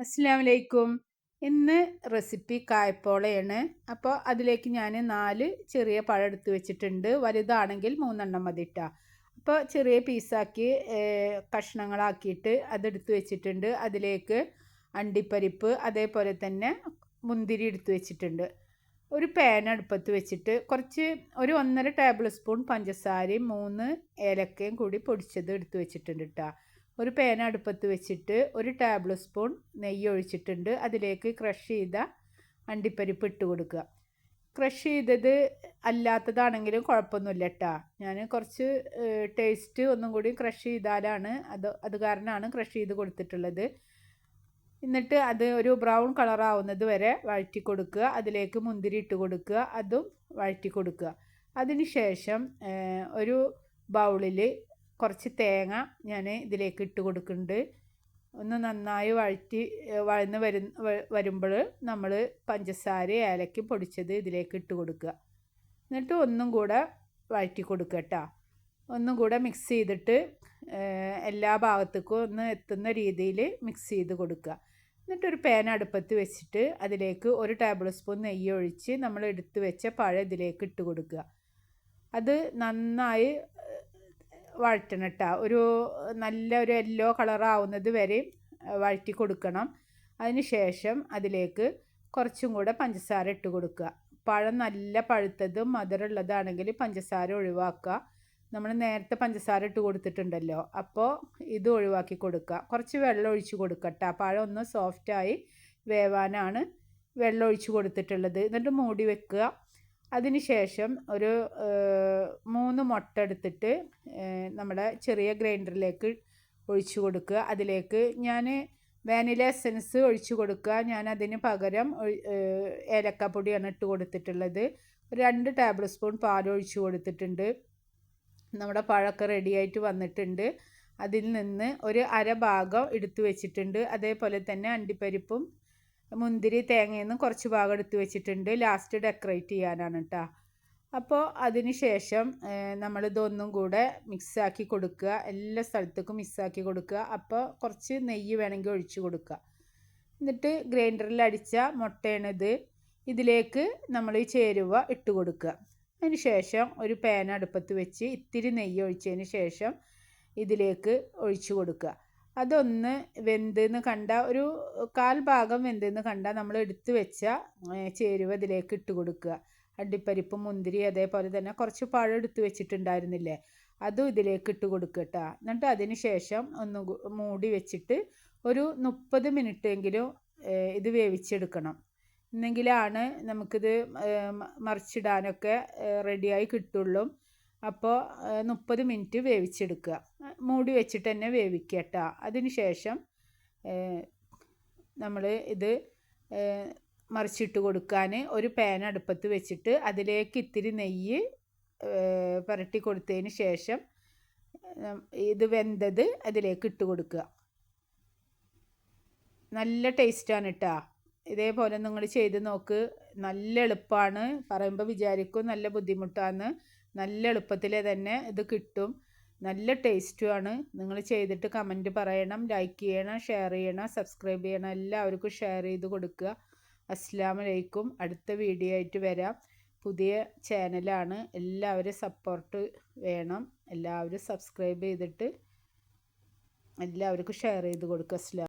അസ്സലാമലൈക്കും. ഇന്ന് റെസിപ്പി കായ്പോളയാണ്. അപ്പോൾ അതിലേക്ക് ഞാൻ 4 ചെറിയ പഴം എടുത്ത് വെച്ചിട്ടുണ്ട്. വലുതാണെങ്കിൽ 3 മതി ട്ടോ. അപ്പോൾ ചെറിയ പീസാക്കി കഷ്ണങ്ങളാക്കിയിട്ട് അതെടുത്ത് വെച്ചിട്ടുണ്ട്. അതിലേക്ക് അണ്ടിപ്പരിപ്പ് അതേപോലെ തന്നെ മുന്തിരി എടുത്ത് വെച്ചിട്ടുണ്ട്. ഒരു പാൻ അടുപ്പത്ത് വെച്ചിട്ട് ഒരു 1.5 ടേബിൾ സ്പൂൺ പഞ്ചസാരയും 3 ഏലക്കയും കൂടി പൊടിച്ചത് എടുത്ത് വെച്ചിട്ടുണ്ട് ട്ടോ. ഒരു പാൻ അടുപ്പത്ത് വെച്ചിട്ട് 1 ടേബിൾ സ്പൂൺ നെയ്യ് ഒഴിച്ചിട്ടുണ്ട്. അതിലേക്ക് ക്രഷ് ചെയ്ത അണ്ടിപ്പരിപ്പ് ഇട്ട് കൊടുക്കുക. ക്രഷ് ചെയ്തത് അല്ലാത്തതാണെങ്കിലും കുഴപ്പമൊന്നുമില്ല കേട്ടോ. ഞാൻ കുറച്ച് ടേസ്റ്റ് ഒന്നും കൂടി ക്രഷ് ചെയ്താലാണ് അത് കാരണമാണ് ക്രഷ് ചെയ്ത് കൊടുത്തിട്ടുള്ളത്. എന്നിട്ട് അത് ഒരു ബ്രൗൺ കളറാവുന്നത് വരെ വഴറ്റി കൊടുക്കുക. അതിലേക്ക് മുന്തിരി ഇട്ട് കൊടുക്കുക. അതും വഴറ്റി കൊടുക്കുക. അതിന് ശേഷം ഒരു ബൗളിൽ കുറച്ച് തേങ്ങ ഞാൻ ഇതിലേക്ക് ഇട്ട് കൊടുക്കുന്നുണ്ട്. ഒന്ന് നന്നായി വഴന്ന് വരുമ്പോൾ നമ്മൾ പഞ്ചസാര ഏലക്ക പൊടിച്ചത് ഇതിലേക്ക് ഇട്ട് കൊടുക്കുക. എന്നിട്ട് ഒന്നും കൂടെ വഴറ്റി കൊടുക്കുക കേട്ടോ. ഒന്നും കൂടെ മിക്സ് ചെയ്തിട്ട് എല്ലാ ഭാഗത്തേക്കും ഒന്ന് എത്തുന്ന രീതിയിൽ മിക്സ് ചെയ്ത് കൊടുക്കുക. എന്നിട്ടൊരു പാൻ അടുപ്പത്ത് വെച്ചിട്ട് അതിലേക്ക് 1 ടേബിൾ സ്പൂൺ നെയ്യ് ഒഴിച്ച് നമ്മൾ എടുത്ത് വെച്ച പഴം ഇതിലേക്ക് ഇട്ട് കൊടുക്കുക. അത് നന്നായി വഴറ്റണം കേട്ടോ. നല്ലൊരു യെല്ലോ കളറാവുന്നത് വരെ വഴറ്റി കൊടുക്കണം. അതിന് ശേഷം അതിലേക്ക് കുറച്ചും കൂടെ പഞ്ചസാര ഇട്ട് കൊടുക്കുക. പഴം നല്ല പഴുത്തതും മധുരമുള്ളതാണെങ്കിൽ പഞ്ചസാര ഒഴിവാക്കുക. നമ്മൾ നേരത്തെ പഞ്ചസാര ഇട്ട് കൊടുത്തിട്ടുണ്ടല്ലോ, അപ്പോൾ ഇത് ഒഴിവാക്കി കൊടുക്കുക. കുറച്ച് വെള്ളം ഒഴിച്ച് കൊടുക്കുക കേട്ടോ. പഴം ഒന്ന് സോഫ്റ്റായി വേവാനാണ് വെള്ളം ഒഴിച്ച് കൊടുത്തിട്ടുള്ളത്. എന്നിട്ട് മൂടി വെക്കുക. അതിന് ശേഷം ഒരു 3 മുട്ട എടുത്തിട്ട് നമ്മുടെ ചെറിയ ഗ്രൈൻഡറിലേക്ക് ഒഴിച്ചു കൊടുക്കുക. അതിലേക്ക് ഞാൻ വാനില എസൻസ് ഒഴിച്ചു കൊടുക്കുക. ഞാൻ അതിന് പകരം ഏലക്കപ്പൊടിയാണ് ഇട്ട് കൊടുത്തിട്ടുള്ളത്. 2 ടേബിൾ സ്പൂൺ പാൽ ഒഴിച്ചു കൊടുത്തിട്ടുണ്ട്. നമ്മുടെ പഴമൊക്കെ റെഡിയായിട്ട് വന്നിട്ടുണ്ട്. അതിൽ നിന്ന് ഒരു അര ഭാഗം എടുത്തു വെച്ചിട്ടുണ്ട്. അതേപോലെ തന്നെ അണ്ടിപ്പരിപ്പും മുന്തിരി തേങ്ങയെന്നും കുറച്ച് ഭാഗം എടുത്ത് വെച്ചിട്ടുണ്ട്. ലാസ്റ്റ് ഡെക്കറേറ്റ് ചെയ്യാനാണ് കേട്ടോ. അപ്പോൾ അതിന് ശേഷം നമ്മളിതൊന്നും കൂടെ മിക്സാക്കി കൊടുക്കുക. എല്ലാ സ്ഥലത്തേക്കും മിക്സാക്കി കൊടുക്കുക. അപ്പോൾ കുറച്ച് നെയ്യ് വേണമെങ്കിൽ ഒഴിച്ച് കൊടുക്കുക. എന്നിട്ട് ഗ്രൈൻഡറിൽ അടിച്ച മുട്ടയാണിത്. ഇതിലേക്ക് നമ്മൾ ഈ ചേരുവ ഇട്ട് കൊടുക്കുക. അതിന് ശേഷം ഒരു പാൻ അടുപ്പത്ത് വെച്ച് ഇത്തിരി നെയ്യ് ഒഴിച്ചതിന് ശേഷം ഇതിലേക്ക് ഒഴിച്ച് കൊടുക്കുക. അതൊന്ന് വെന്തെന്ന് കണ്ട ഒരു 1/4 ഭാഗം വെന്തെന്ന് കണ്ടാൽ നമ്മൾ എടുത്ത് വെച്ച ചേരുവ ഇതിലേക്ക് ഇട്ട് കൊടുക്കുക. അണ്ടിപ്പരിപ്പ് മുന്തിരി അതേപോലെ തന്നെ കുറച്ച് പഴം എടുത്ത് വെച്ചിട്ടുണ്ടായിരുന്നില്ലേ, അതും ഇതിലേക്ക് ഇട്ട് കൊടുക്കുക കേട്ടോ. എന്നിട്ട് അതിന് ശേഷം ഒന്ന് മൂടി വെച്ചിട്ട് ഒരു 30 മിനിറ്റെങ്കിലും ഇത് വേവിച്ചെടുക്കണം. എന്നെങ്കിലാണ് നമുക്കിത് മറിച്ചിടാനൊക്കെ റെഡിയായി കിട്ടുള്ളൂ. അപ്പോൾ 30 മിനിറ്റ് വേവിച്ചെടുക്കുക. മൂടി വെച്ചിട്ട് തന്നെ വേവിക്കുക കേട്ടോ. അതിന് ശേഷം നമ്മൾ ഇത് മറിച്ചിട്ട് കൊടുക്കാൻ ഒരു പാൻ അടുപ്പത്ത് വെച്ചിട്ട് അതിലേക്ക് ഇത്തിരി നെയ്യ് പുരട്ടി കൊടുത്തതിന് ശേഷം ഇത് വെന്തത് അതിലേക്ക് ഇട്ട് കൊടുക്കുക. നല്ല ടേസ്റ്റാണ് കേട്ടോ. ഇതേപോലെ നിങ്ങൾ ചെയ്ത് നോക്ക്. നല്ല എളുപ്പമാണ്. പറയുമ്പോൾ വിചാരിക്കും നല്ല ബുദ്ധിമുട്ടാണ്. നല്ല എളുപ്പത്തിൽ തന്നെ ഇത് കിട്ടും. നല്ല ടേസ്റ്റുമാണ്. നിങ്ങൾ ചെയ്തിട്ട് കമൻറ്റ് പറയണം, ലൈക്ക് ചെയ്യണം, ഷെയർ ചെയ്യണം, സബ്സ്ക്രൈബ് ചെയ്യണം. എല്ലാവർക്കും ഷെയർ ചെയ്ത് കൊടുക്കുക. അസ്സലാമലൈക്കും. അടുത്ത വീഡിയോ ആയിട്ട് വരാം. പുതിയ ചാനലാണ്. എല്ലാവരും സപ്പോർട്ട് വേണം. എല്ലാവരും സബ്സ്ക്രൈബ് ചെയ്തിട്ട് എല്ലാവർക്കും ഷെയർ ചെയ്ത് കൊടുക്കുക.